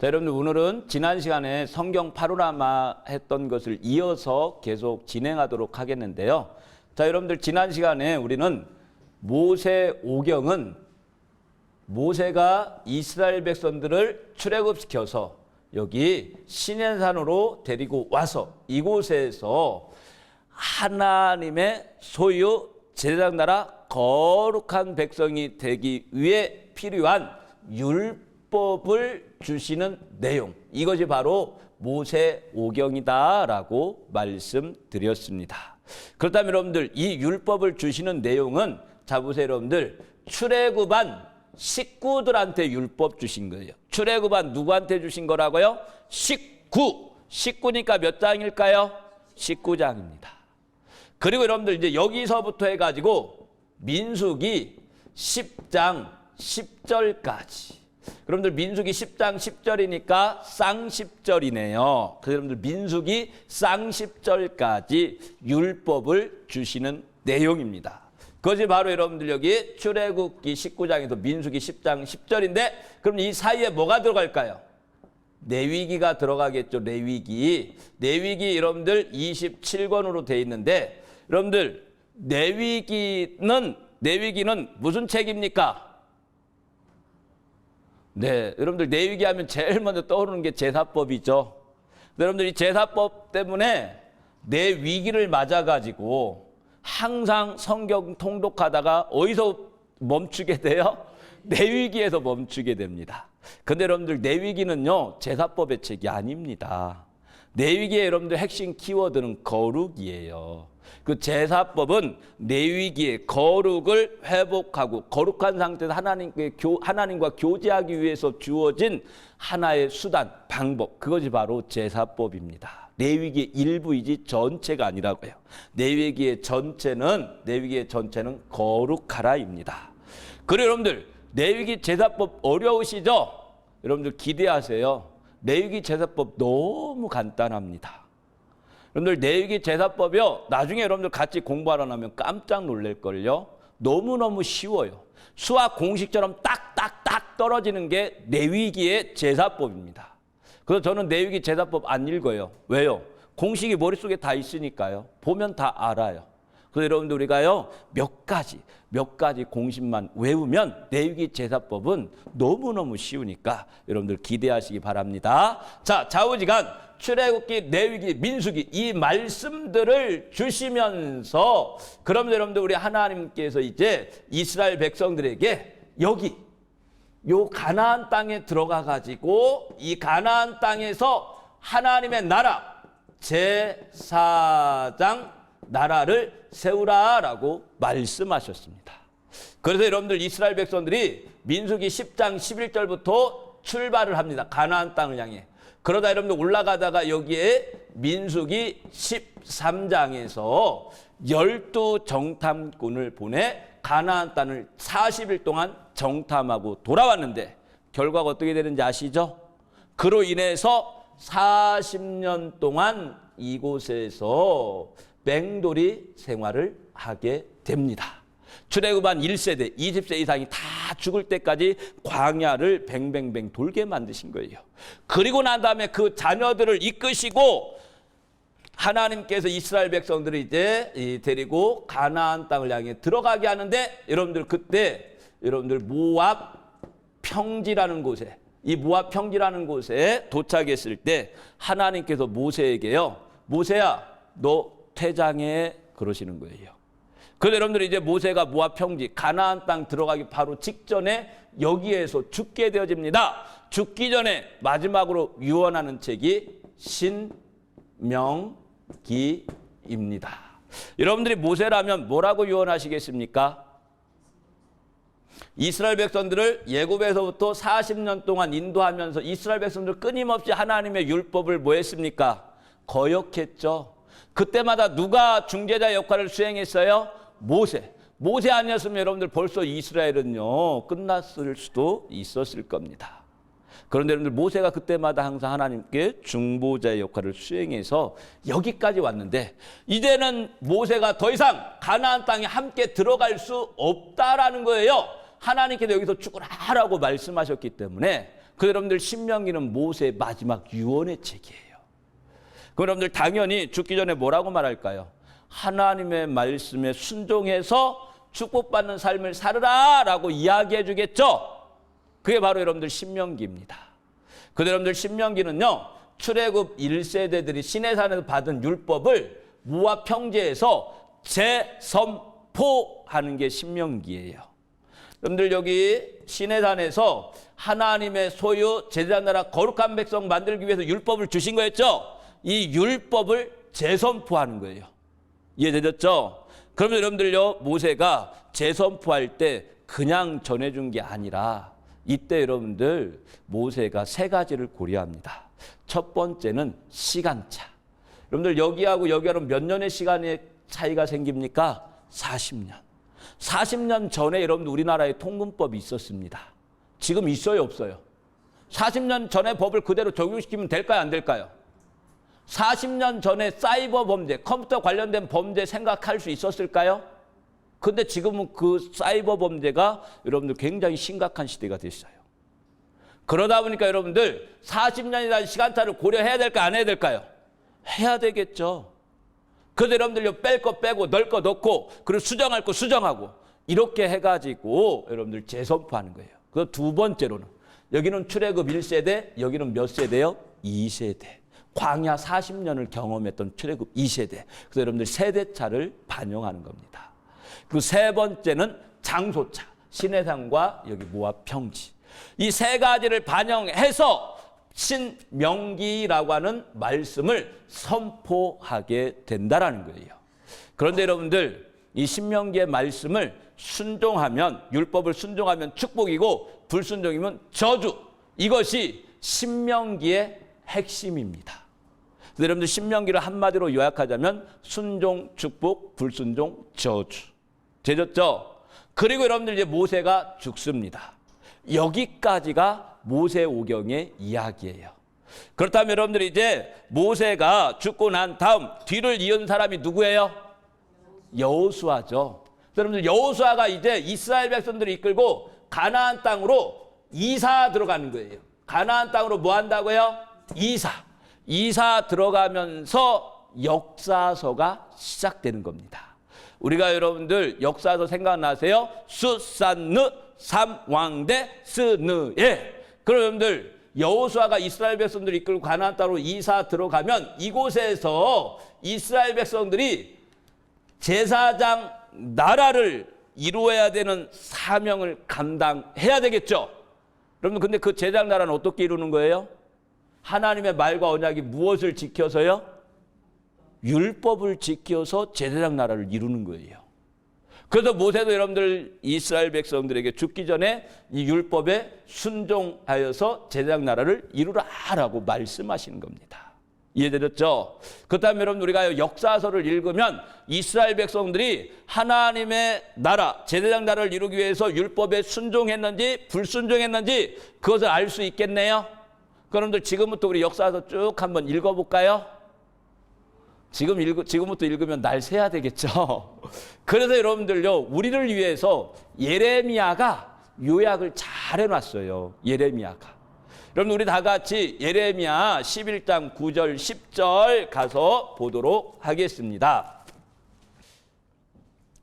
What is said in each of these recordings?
자, 여러분들 오늘은 지난 시간에 성경 파노라마 했던 것을 이어서 계속 진행하도록 하겠는데요. 자, 여러분들 지난 시간에 우리는 모세오경은 모세가 이스라엘 백성들을 출애굽시켜서 여기 시내산으로 데리고 와서 이곳에서 하나님의 소유 제사장 나라 거룩한 백성이 되기 위해 필요한 율법을 주시는 내용, 이것이 바로 모세오경이다라고 말씀드렸습니다. 그렇다면 여러분들 이 율법을 주시는 내용은 자 보세요. 여러분들 출애굽한 식구들한테 율법 주신 거예요. 출애굽한 누구한테 주신 거라고요? 식구니까 몇 장일까요? 19장입니다. 그리고 여러분들 이제 여기서부터 해가지고 민수기 10장 10절까지. 여러분들 민수기 10장 10절이니까 쌍10절이네요. 그래서 여러분들 민수기 쌍10절까지 율법을 주시는 내용입니다. 그것이 바로 여러분들 여기 출애굽기 19장에서 민수기 10장 10절인데 그럼 이 사이에 뭐가 들어갈까요? 레위기가 들어가겠죠. 레위기 여러분들 27권으로 되어 있는데 여러분들 레위기는 무슨 책입니까? 네, 여러분들 레위기 하면 제일 먼저 떠오르는 게 제사법이죠. 여러분들 이 제사법 때문에 레위기를 맞아가지고 항상 성경 통독하다가 어디서 멈추게 돼요? 레위기에서 멈추게 됩니다. 근데 여러분들 레위기는요 제사법의 책이 아닙니다. 레위기의 여러분들 핵심 키워드는 거룩이에요. 그 제사법은 레위기의 거룩을 회복하고 거룩한 상태에서 하나님과 교제하기 위해서 주어진 하나의 수단, 방법, 그것이 바로 제사법입니다. 레위기의 일부이지 전체가 아니라고요. 레위기의 전체는 거룩하라입니다. 그리고 여러분들 레위기 제사법 어려우시죠? 여러분들 기대하세요. 레위기 제사법 너무 간단합니다. 여러분들 레위기 제사법이요. 나중에 여러분들 같이 공부하러 나면 깜짝 놀랄걸요. 너무너무 쉬워요. 수학 공식처럼 딱딱딱 떨어지는 게 레위기의 제사법입니다. 그래서 저는 레위기 제사법 안 읽어요. 왜요? 공식이 머릿속에 다 있으니까요. 보면 다 알아요. 그래서 여러분들 우리가요 몇 가지 공식만 외우면 레위기 제사법은 너무너무 쉬우니까 여러분들 기대하시기 바랍니다. 자, 좌우지간 출애굽기, 레위기, 민수기 이 말씀들을 주시면서 그럼 여러분들 우리 하나님께서 이제 이스라엘 백성들에게 여기 요 가나안 땅에 들어가 가지고 이 가나안 땅에서 하나님의 나라 제4장 나라를 세우라라고 말씀하셨습니다. 그래서 여러분들 이스라엘 백성들이 민수기 10장 11절부터 출발을 합니다. 가나안 땅을 향해. 그러다 여러분들 올라가다가 여기에 민수기 13장에서 12정탐꾼을 보내 가나안 땅을 40일 동안 정탐하고 돌아왔는데 결과가 어떻게 되는지 아시죠? 그로 인해서 40년 동안 이곳에서 맹돌이 생활을 하게 됩니다. 출애굽한 1세대, 20세 이상이 다 죽을 때까지 광야를 뱅뱅뱅 돌게 만드신 거예요. 그리고 난 다음에 그 자녀들을 이끄시고 하나님께서 이스라엘 백성들을 이제 데리고 가나안 땅을 향해 들어가게 하는데 여러분들 그때 여러분들 모압 평지라는 곳에 이 모압 평지라는 곳에 도착했을 때 하나님께서 모세에게요. 모세야 너 퇴장해 그러시는 거예요. 그런데 여러분들 이제 모세가 모압 평지 가나안 땅 들어가기 바로 직전에 여기에서 죽게 되어집니다. 죽기 전에 마지막으로 유언하는 책이 신명기입니다. 여러분들이 모세라면 뭐라고 유언하시겠습니까? 이스라엘 백성들을 예굽에서부터 40년 동안 인도하면서 이스라엘 백성들 끊임없이 하나님의 율법을 뭐 했습니까? 거역했죠. 그때마다 누가 중재자 역할을 수행했어요? 모세 아니었으면 여러분들 벌써 이스라엘은요 끝났을 수도 있었을 겁니다. 그런데 여러분들 모세가 그때마다 항상 하나님께 중보자의 역할을 수행해서 여기까지 왔는데 이제는 모세가 더 이상 가나안 땅에 함께 들어갈 수 없다라는 거예요. 하나님께서 여기서 죽으라라고 말씀하셨기 때문에 그 여러분들 신명기는 모세의 마지막 유언의 책이에요. 그 여러분들 당연히 죽기 전에 뭐라고 말할까요? 하나님의 말씀에 순종해서 축복받는 삶을 살으라 라고 이야기해 주겠죠. 그게 바로 여러분들 신명기입니다. 그 여러분들 신명기는요, 출애굽 1세대들이 시내산에서 받은 율법을 모압 평지에서 재선포하는 게 신명기예요. 여러분들 여기 시내산에서 하나님의 소유 제사장 나라 거룩한 백성 만들기 위해서 율법을 주신 거였죠. 이 율법을 재선포하는 거예요. 이해되셨죠? 그러면 여러분들요, 모세가 재선포할 때 그냥 전해준 게 아니라 이때 여러분들 모세가 세 가지를 고려합니다. 첫 번째는 시간차. 여러분들 여기하고 여기하고 몇 년의 시간의 차이가 생깁니까? 40년. 40년 전에 여러분들 우리나라에 통근법이 있었습니다. 지금 있어요, 없어요? 40년 전에 법을 그대로 적용시키면 될까요, 안 될까요? 40년 전에 사이버 범죄, 컴퓨터 관련된 범죄 생각할 수 있었을까요? 근데 지금은 그 사이버 범죄가 여러분들 굉장히 심각한 시대가 됐어요. 그러다 보니까 여러분들 40년이라는 시간차를 고려해야 될까, 안 해야 될까요? 해야 되겠죠. 그래서 여러분들 뺄 거 빼고 넣을 거 넣고 그리고 수정할 거 수정하고 이렇게 해가지고 여러분들 재선포하는 거예요. 그 두 번째로는 여기는 출애굽 1세대, 여기는 몇 세대요? 2세대. 광야 40년을 경험했던 출애굽 2세대. 그래서 여러분들 세대차를 반영하는 겁니다. 그 세 번째는 장소차. 시내산과 여기 모압 평지. 이 세 가지를 반영해서 신명기라고 하는 말씀을 선포하게 된다라는 거예요. 그런데 여러분들 이 신명기의 말씀을 순종하면, 율법을 순종하면 축복이고 불순종이면 저주. 이것이 신명기의 핵심입니다. 그래서 여러분들 신명기를 한마디로 요약하자면 순종, 축복, 불순종, 저주. 되셨죠? 그리고 여러분들 이제 모세가 죽습니다. 여기까지가 모세오경의 이야기예요. 그렇다면 여러분들이 이제 모세가 죽고 난 다음 뒤를 이은 사람이 누구예요? 여호수아죠. 여러분들 여호수아가 이제 이스라엘 백성들을 이끌고 가나안 땅으로 이사 들어가는 거예요. 가나안 땅으로 뭐 한다고요? 이사 들어가면서 역사서가 시작되는 겁니다. 우리가 여러분들 역사서 생각나세요? 수산느 삼왕대 스느에. 그럼 여러분들 여호수아가 이스라엘 백성들을 이끌고 가나안 땅으로 이사 들어가면 이곳에서 이스라엘 백성들이 제사장 나라를 이루어야 되는 사명을 감당해야 되겠죠. 여러분 근데 그 제사장 나라는 어떻게 이루는 거예요? 하나님의 말과 언약이 무엇을 지켜서요? 율법을 지켜서 제사장 나라를 이루는 거예요. 그래서 모세도 여러분들 이스라엘 백성들에게 죽기 전에 이 율법에 순종하여서 제사장 나라를 이루라라고 말씀하시는 겁니다. 이해되셨죠? 그렇다면 여러분 우리가 역사서를 읽으면 이스라엘 백성들이 하나님의 나라, 제사장 나라를 이루기 위해서 율법에 순종했는지 불순종했는지 그것을 알 수 있겠네요. 그럼들 지금부터 우리 역사서 쭉 한번 읽어볼까요? 지금부터 읽으면 날 새야 되겠죠. 그래서 여러분들요, 우리를 위해서 예레미야가 요약을 잘 해놨어요. 예레미야가. 여러분 우리 다 같이 예레미야 11장 9절 10절 가서 보도록 하겠습니다.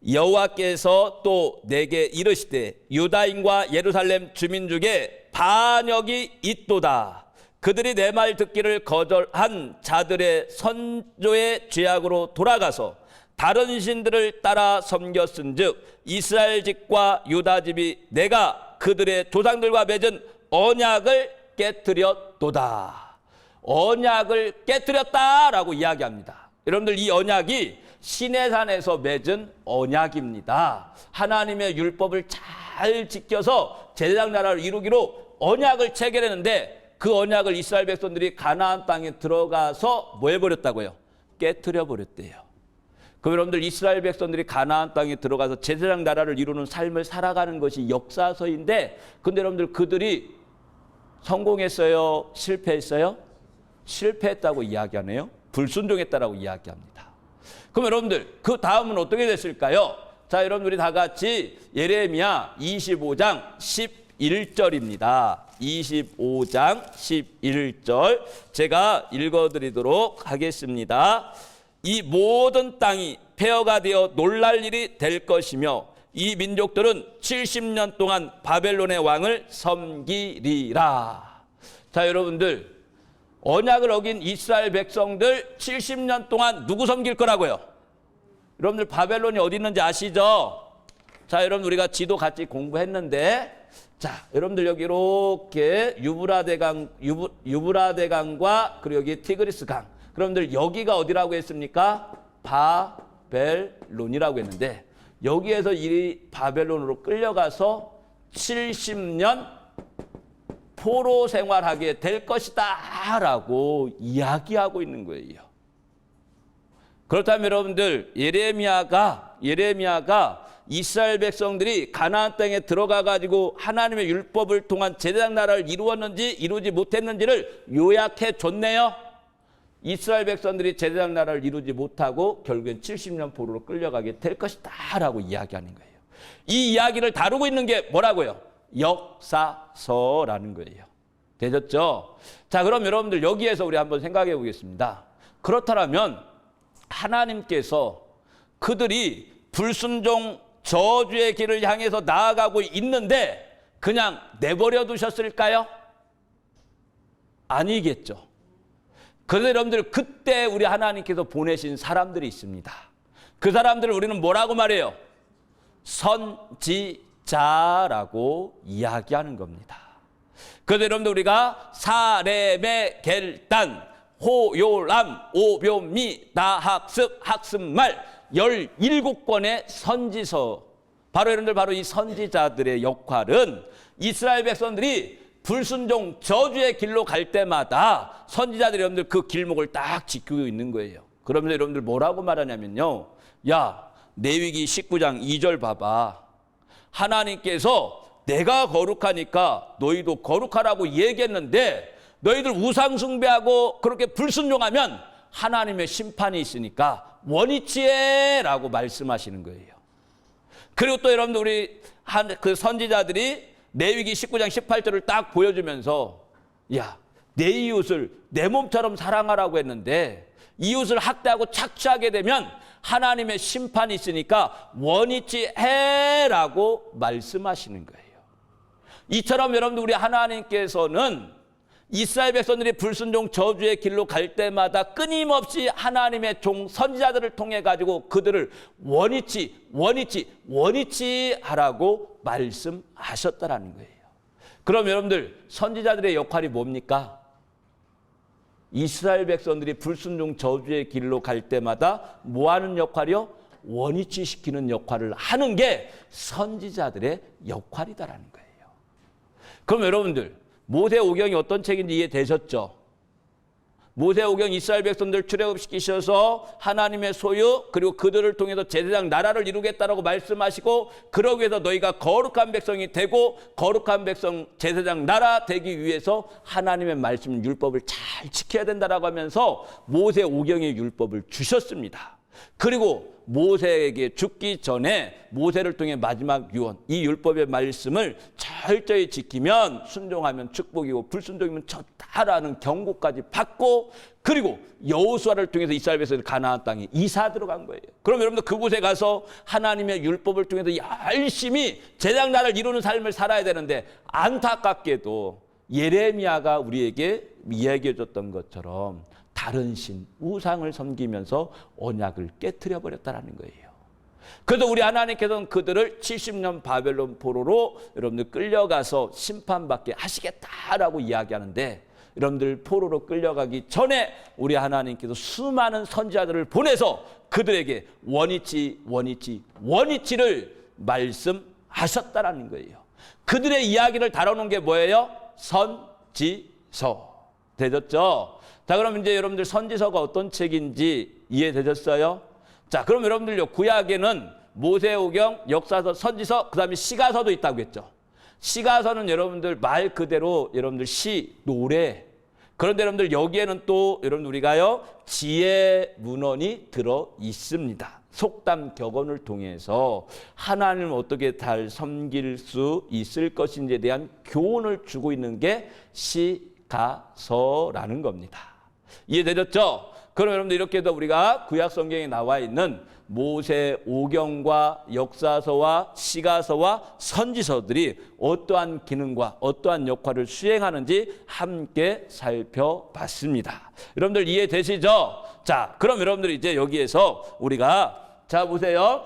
여호와께서 또 내게 이르시되 유다인과 예루살렘 주민 중에 반역이 있도다. 그들이 내 말 듣기를 거절한 자들의 선조의 죄악으로 돌아가서 다른 신들을 따라 섬겼은즉 이스라엘 집과 유다 집이 내가 그들의 조상들과 맺은 언약을 깨뜨렸도다. 언약을 깨뜨렸다라고 이야기합니다. 여러분들 이 언약이 시내산에서 맺은 언약입니다. 하나님의 율법을 잘 지켜서 제사장 나라를 이루기로 언약을 체결했는데 그 언약을 이스라엘 백성들이 가나안 땅에 들어가서 뭐 해버렸다고요? 깨뜨려 버렸대요. 그럼 여러분들 이스라엘 백성들이 가나안 땅에 들어가서 제사장 나라를 이루는 삶을 살아가는 것이 역사서인데 근데 여러분들 그들이 성공했어요? 실패했어요? 실패했다고 이야기하네요. 불순종했다라고 이야기합니다. 그럼 여러분들 그 다음은 어떻게 됐을까요? 자, 여러분들이 다 같이 예레미야 25장 11절입니다. 25장 11절 제가 읽어드리도록 하겠습니다. 이 모든 땅이 폐허가 되어 놀랄 일이 될 것이며 이 민족들은 70년 동안 바벨론의 왕을 섬기리라. 자, 여러분들, 언약을 어긴 이스라엘 백성들 70년 동안 누구 섬길 거라고요? 여러분들 바벨론이 어디 있는지 아시죠? 자, 여러분 우리가 지도 같이 공부했는데, 자, 여러분들 여기 이렇게 유브라데강과 그리고 여기 티그리스 강. 여러분들 여기가 어디라고 했습니까? 바벨론이라고 했는데, 여기에서 이 바벨론으로 끌려가서 70년 포로 생활하게 될 것이다 라고 이야기하고 있는 거예요. 그렇다면 여러분들, 예레미야가 이스라엘 백성들이 가나안 땅에 들어가 가지고 하나님의 율법을 통한 제사장 나라를 이루었는지 이루지 못했는지를 요약해 줬네요. 이스라엘 백성들이 제사장 나라를 이루지 못하고 결국엔 70년 포로로 끌려가게 될 것이다 라고 이야기하는 거예요. 이 이야기를 다루고 있는 게 뭐라고요? 역사서라는 거예요. 되셨죠? 자, 그럼 여러분들 여기에서 우리 한번 생각해 보겠습니다. 그렇다면 하나님께서 그들이 불순종 저주의 길을 향해서 나아가고 있는데 그냥 내버려 두셨을까요? 아니겠죠. 그래서 여러분들 그때 우리 하나님께서 보내신 사람들이 있습니다. 그 사람들을 우리는 뭐라고 말해요? 선지자라고 이야기하는 겁니다. 그래서 여러분들 우리가 사레메 겔단, 호요람, 오뵘미, 나학습, 학습말 17권의 선지서, 바로 여러분들 바로 이 선지자들의 역할은 이스라엘 백성들이 불순종 저주의 길로 갈 때마다 선지자들이 여러분들 그 길목을 딱 지키고 있는 거예요. 그러면서 여러분들 뭐라고 말하냐면요, 야, 레위기 19장 2절 봐봐. 하나님께서 내가 거룩하니까 너희도 거룩하라고 얘기했는데 너희들 우상 숭배하고 그렇게 불순종하면 하나님의 심판이 있으니까 원위치해라고 말씀하시는 거예요. 그리고 또 여러분들 우리 그 선지자들이 레위기 19장 18절을 딱 보여주면서, 야, 내 이웃을 내 몸처럼 사랑하라고 했는데 이웃을 학대하고 착취하게 되면 하나님의 심판이 있으니까 원위치해라고 말씀하시는 거예요. 이처럼 여러분들 우리 하나님께서는 이스라엘 백성들이 불순종 저주의 길로 갈 때마다 끊임없이 하나님의 종 선지자들을 통해 가지고 그들을 원위치하라고 말씀하셨다라는 거예요. 그럼 여러분들 선지자들의 역할이 뭡니까? 이스라엘 백성들이 불순종 저주의 길로 갈 때마다 뭐 하는 역할이요? 원위치시키는 역할을 하는 게 선지자들의 역할이다라는 거예요. 그럼 여러분들 모세오경이 어떤 책인지 이해되셨죠? 모세오경 이스라엘 백성들 출애굽시키셔서 하나님의 소유 그리고 그들을 통해서 제사장 나라를 이루겠다라고 말씀하시고 그러기 위해서 너희가 거룩한 백성이 되고 거룩한 백성 제사장 나라 되기 위해서 하나님의 말씀 율법을 잘 지켜야 된다라고 하면서 모세오경의 율법을 주셨습니다. 그리고 모세에게 죽기 전에 모세를 통해 마지막 유언, 이 율법의 말씀을 철저히 지키면 순종하면 축복이고 불순종이면 졌다라는 경고까지 받고, 그리고 여호수아를 통해서 이스라엘 백성들이 가나안 땅에 이사 들어간 거예요. 그럼 여러분들 그곳에 가서 하나님의 율법을 통해서 열심히 제사장 나라를 이루는 삶을 살아야 되는데, 안타깝게도 예레미야가 우리에게 이야기해 줬던 것처럼 다른 신, 우상을 섬기면서 언약을 깨트려 버렸다는 거예요. 그래서 우리 하나님께서는 그들을 70년 바벨론 포로로 여러분들 끌려가서 심판받게 하시겠다라고 이야기하는,데 여러분들 포로로 끌려가기 전에 우리 하나님께서 수많은 선지자들을 보내서 그들에게 원위치를 말씀하셨다라는 거예요. 그들의 이야기를 다뤄놓은 게 뭐예요? 선지서. 되셨죠? 자, 그럼 이제 여러분들 선지서가 어떤 책인지 이해되셨어요? 자, 그럼 여러분들요, 구약에는 모세오경, 역사서, 선지서, 그 다음에 시가서도 있다고 했죠. 시가서는 여러분들 말 그대로 여러분들 시, 노래, 그런데 여러분들 여기에는 또 여러분 우리가요 지혜 문헌이 들어 있습니다. 속담 격언을 통해서 하나님을 어떻게 잘 섬길 수 있을 것인지에 대한 교훈을 주고 있는 게 시가서라는 겁니다. 이해되셨죠? 그럼 여러분들 이렇게도 우리가 구약 성경에 나와 있는 모세 오경과 역사서와 시가서와 선지서들이 어떠한 기능과 어떠한 역할을 수행하는지 함께 살펴봤습니다. 여러분들 이해되시죠? 자, 그럼 여러분들 이제 여기에서 우리가 자 보세요.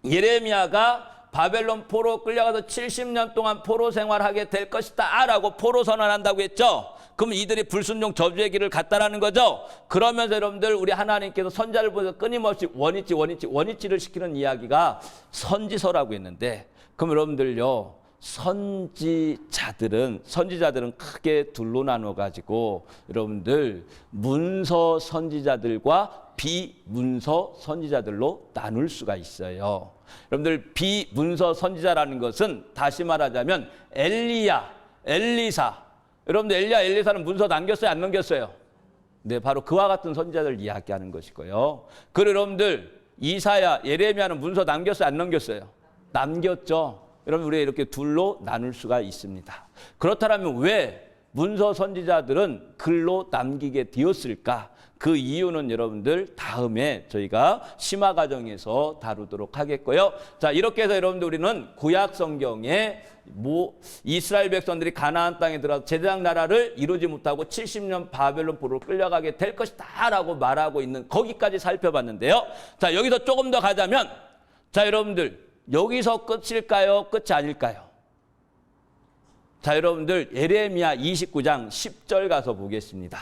예레미야가 바벨론 포로 끌려가서 70년 동안 포로 생활하게 될 것이다 라고 포로 선언한다고 했죠. 그럼 이들이 불순종 저주의 길을 갔다라는 거죠. 그러면서 여러분들 우리 하나님께서 선자를 보내서 끊임없이 원위치를 시키는 이야기가 선지서라고 했는데, 그럼 여러분들요 선지자들은 크게 둘로 나눠 가지고 여러분들 문서 선지자들과 비문서 선지자들로 나눌 수가 있어요. 여러분들 비문서 선지자라는 것은 다시 말하자면 엘리야, 엘리사. 여러분들 엘리야, 엘리사는 문서 남겼어요, 안 남겼어요? 네, 바로 그와 같은 선지자들 이야기하는 것이고요. 그리고 여러분들 이사야, 예레미야는 문서 남겼어요, 안 남겼어요? 남겼죠. 여러분 우리가 이렇게 둘로 나눌 수가 있습니다. 그렇다면 왜 문서 선지자들은 글로 남기게 되었을까? 그 이유는 여러분들 다음에 저희가 심화 과정에서 다루도록 하겠고요. 자, 이렇게 해서 여러분들 우리는 구약 성경에 이스라엘 백성들이 가나안 땅에 들어가서 제사장 나라를 이루지 못하고 70년 바벨론 포로로 끌려가게 될 것이다 라고 말하고 있는 거기까지 살펴봤는데요. 자, 여기서 조금 더 가자면, 자 여러분들 여기서 끝일까요? 끝이 아닐까요? 자, 여러분들 예레미야 29장 10절 가서 보겠습니다.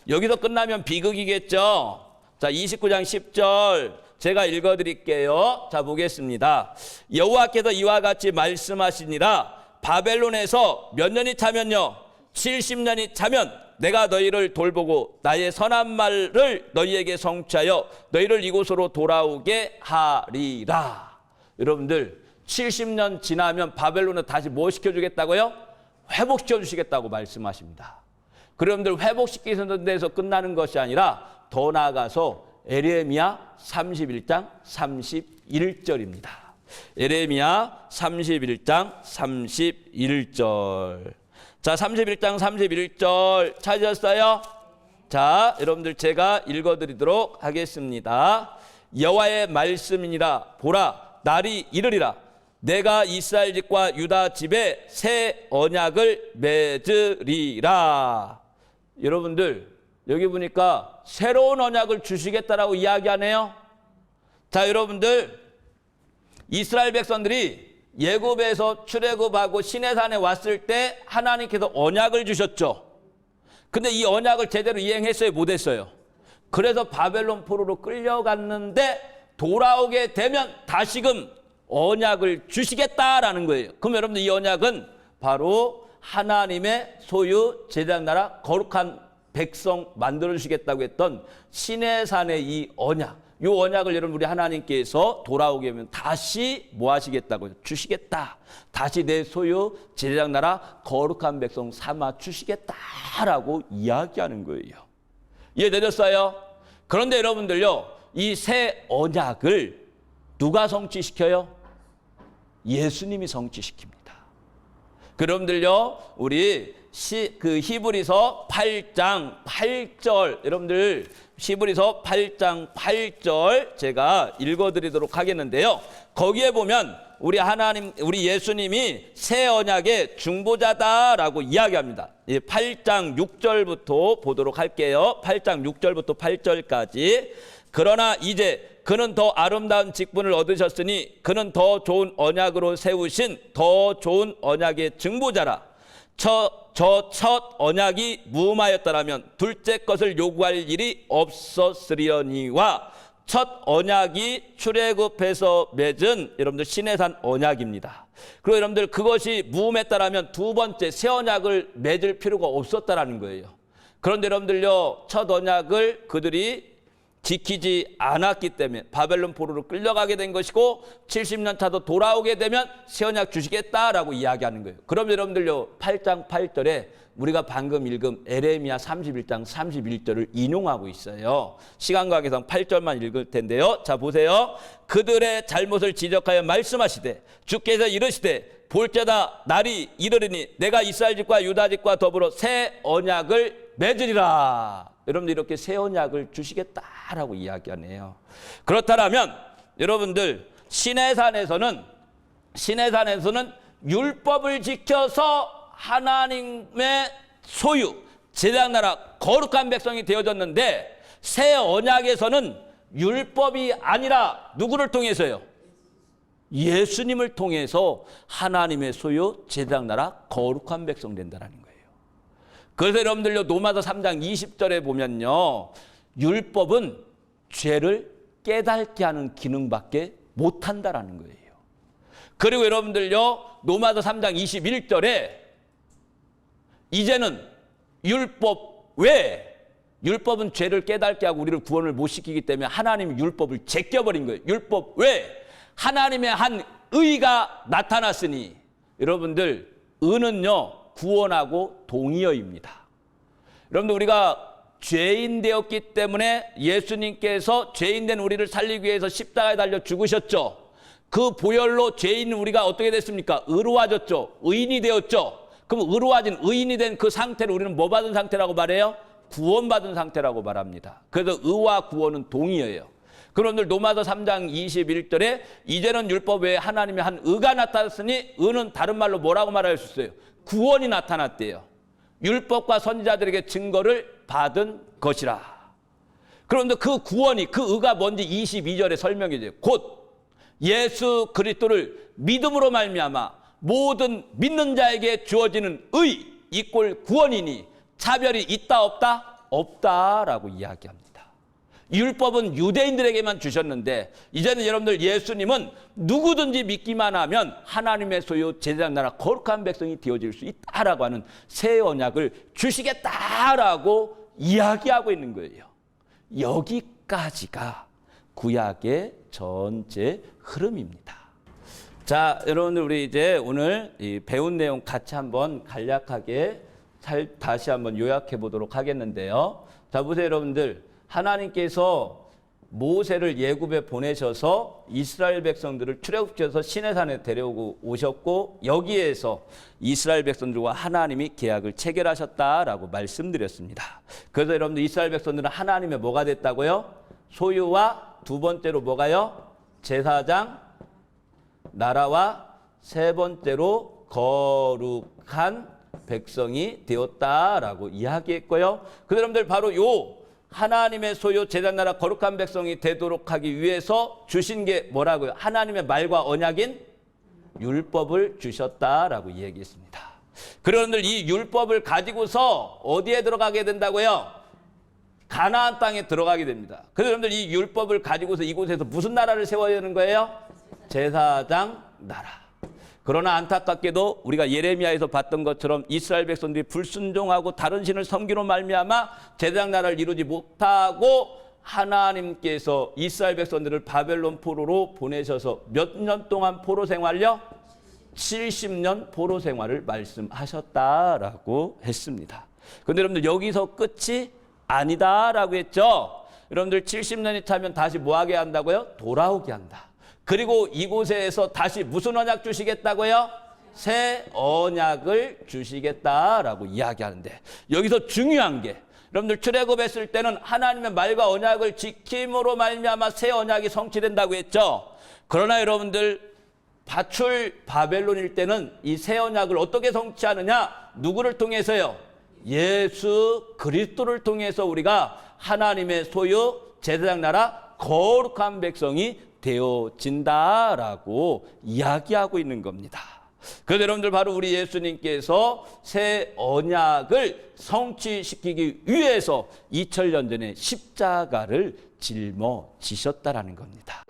여기서 끝나면 비극이겠죠. 자, 29장 10절 제가 읽어드릴게요. 자, 보겠습니다. 여호와께서 이와 같이 말씀하시니라. 바벨론에서 몇 년이 차면요? 70년이 차면 내가 너희를 돌보고 나의 선한 말을 너희에게 성취하여 너희를 이곳으로 돌아오게 하리라. 여러분들 70년 지나면 바벨론은 다시 뭐 시켜주겠다고요? 회복시켜 주시겠다고 말씀하십니다. 그런데 회복시키는 데서 끝나는 것이 아니라 더 나아가서 예레미야 31장 31절입니다. 예레미야 31장 31절. 자, 31장 31절 찾으셨어요? 자, 여러분들 제가 읽어드리도록 하겠습니다. 여호와의 말씀이니라. 보라, 날이 이르리라. 내가 이스라엘 집과 유다 집에 새 언약을 맺으리라. 여러분들 여기 보니까 새로운 언약을 주시겠다라고 이야기하네요. 자, 여러분들 이스라엘 백성들이 예굽에서 출애굽하고 시내산에 왔을 때 하나님께서 언약을 주셨죠. 근데 이 언약을 제대로 이행했어요, 못했어요? 그래서 바벨론 포로로 끌려갔는데 돌아오게 되면 다시금 언약을 주시겠다라는 거예요. 그럼 여러분들 이 언약은 바로 하나님의 소유 제사장 나라 거룩한 백성 만들어 주시겠다고 했던 시내산의 이 언약, 이 언약을 여러분 우리 하나님께서 돌아오게 하면 다시 뭐 하시겠다고요? 주시겠다. 다시 내 소유 제사장 나라 거룩한 백성 삼아 주시겠다라고 이야기하는 거예요. 이해되셨어요? 그런데 여러분들요, 이 새 언약을 누가 성취시켜요? 예수님이 성취시킵니다. 여러분들요, 우리 히브리서 8장 8절, 여러분들 히브리서 8장 8절 제가 읽어드리도록 하겠는데요. 거기에 보면 우리 예수님이 새 언약의 중보자다라고 이야기합니다. 8장 6절부터 보도록 할게요. 8장 6절부터 8절까지. 그러나 이제 그는 더 아름다운 직분을 얻으셨으니 그는 더 좋은 언약으로 세우신 더 좋은 언약의 증보자라. 저 첫 언약이 무음하였더라면 둘째 것을 요구할 일이 없었으려니와 첫 언약이 출애굽해서 맺은 여러분들 시내산 언약입니다. 그리고 여러분들 그것이 무음했다라면 두 번째 새 언약을 맺을 필요가 없었다라는 거예요. 그런데 여러분들요, 첫 언약을 그들이 지키지 않았기 때문에 바벨론 포로로 끌려가게 된 것이고 70년 차도 돌아오게 되면 새 언약 주시겠다라고 이야기하는 거예요. 그럼 여러분들요 8장 8절에 우리가 방금 읽은 에레미야 31장 31절을 인용하고 있어요. 시간 관계상 8절만 읽을 텐데요. 자 보세요. 그들의 잘못을 지적하여 말씀하시되 주께서 이르시되 볼때다 날이 이르리니 내가 이스라엘 집과 유다 집과 더불어 새 언약을 맺으리라. 여러분들 이렇게 새 언약을 주시겠다라고 이야기하네요. 그렇다면 여러분들 시내산에서는 율법을 지켜서 하나님의 소유 제사장 나라 거룩한 백성이 되어졌는데 새 언약에서는 율법이 아니라 누구를 통해서요? 예수님을 통해서 하나님의 소유 제사장 나라 거룩한 백성 된다는 거예요. 그래서 여러분들요 로마서 3장 20절에 보면요 율법은 죄를 깨닫게 하는 기능밖에 못한다라는 거예요. 그리고 여러분들요 로마서 3장 21절에 이제는 율법 외에 율법은 죄를 깨닫게 하고 우리를 구원을 못 시키기 때문에 하나님이 율법을 제껴버린 거예요. 율법 외에 하나님의 한 의가 나타났으니 여러분들 의는요 구원하고 동의어입니다. 여러분들 우리가 죄인 되었기 때문에 예수님께서 죄인 된 우리를 살리기 위해서 십자가에 달려 죽으셨죠. 그 보혈로 죄인 우리가 어떻게 됐습니까? 의로워졌죠. 의인이 되었죠. 그럼 의로워진 의인이 된 그 상태를 우리는 뭐 받은 상태라고 말해요? 구원받은 상태라고 말합니다. 그래서 의와 구원은 동의어예요. 그런데 로마서 3장 21절에 이제는 율법 외에 하나님의 한 의가 나타났으니 의는 다른 말로 뭐라고 말할 수 있어요? 구원이 나타났대요. 율법과 선지자들에게 증거를 받은 것이라. 그런데 그 구원이 그 의가 뭔지 22절에 설명해 줘요. 곧 예수 그리스도를 믿음으로 말미암아 모든 믿는 자에게 주어지는 의 이꼴 구원이니 차별이 있다 없다? 없다라고 이야기합니다. 율법은 유대인들에게만 주셨는데 이제는 여러분들 예수님은 누구든지 믿기만 하면 하나님의 소유 제사장 나라 거룩한 백성이 되어질 수 있다라고 하는 새 언약을 주시겠다라고 이야기하고 있는 거예요. 여기까지가 구약의 전체 흐름입니다. 자, 여러분들 우리 이제 오늘 이 배운 내용 같이 한번 간략하게 다시 한번 요약해 보도록 하겠는데요. 자, 보세요 여러분들. 하나님께서 모세를 예굽에 보내셔서 이스라엘 백성들을 출애굽시켜서 시내산에 데려오고 오셨고 여기에서 이스라엘 백성들과 하나님이 계약을 체결하셨다라고 말씀드렸습니다. 그래서 여러분들 이스라엘 백성들은 하나님의 뭐가 됐다고요? 소유와 두 번째로 뭐가요? 제사장, 나라와 세 번째로 거룩한 백성이 되었다라고 이야기했고요. 그 여러분들 바로 요 하나님의 소유 제사장 나라 거룩한 백성이 되도록 하기 위해서 주신 게 뭐라고요? 하나님의 말과 언약인 율법을 주셨다라고 얘기했습니다. 그런들 이 율법을 가지고서 어디에 들어가게 된다고요? 가나안 땅에 들어가게 됩니다. 그래서 여러분들 이 율법을 가지고서 이곳에서 무슨 나라를 세워야 되는 거예요? 제사장 나라. 그러나 안타깝게도 우리가 예레미야에서 봤던 것처럼 이스라엘 백성들이 불순종하고 다른 신을 섬기로 말미암아 제사장 나라를 이루지 못하고 하나님께서 이스라엘 백성들을 바벨론 포로로 보내셔서 몇 년 동안 포로 생활요? 70년 포로 생활을 말씀하셨다라고 했습니다. 그런데 여러분들 여기서 끝이 아니다라고 했죠. 여러분들 70년이 차면 다시 뭐 하게 한다고요? 돌아오게 한다. 그리고 이곳에서 다시 무슨 언약 주시겠다고요? 새 언약을 주시겠다라고 이야기하는데 여기서 중요한 게 여러분들 출애굽했을 때는 하나님의 말과 언약을 지킴으로 말미암아 새 언약이 성취된다고 했죠. 그러나 여러분들 파출 바벨론일 때는 이 새 언약을 어떻게 성취하느냐? 누구를 통해서요? 예수 그리스도를 통해서 우리가 하나님의 소유 제사장 나라 거룩한 백성이 되어진다라고 이야기하고 있는 겁니다. 그래서 여러분들 바로 우리 예수님께서 새 언약을 성취시키기 위해서 2000년 전에 십자가를 짊어지셨다라는 겁니다.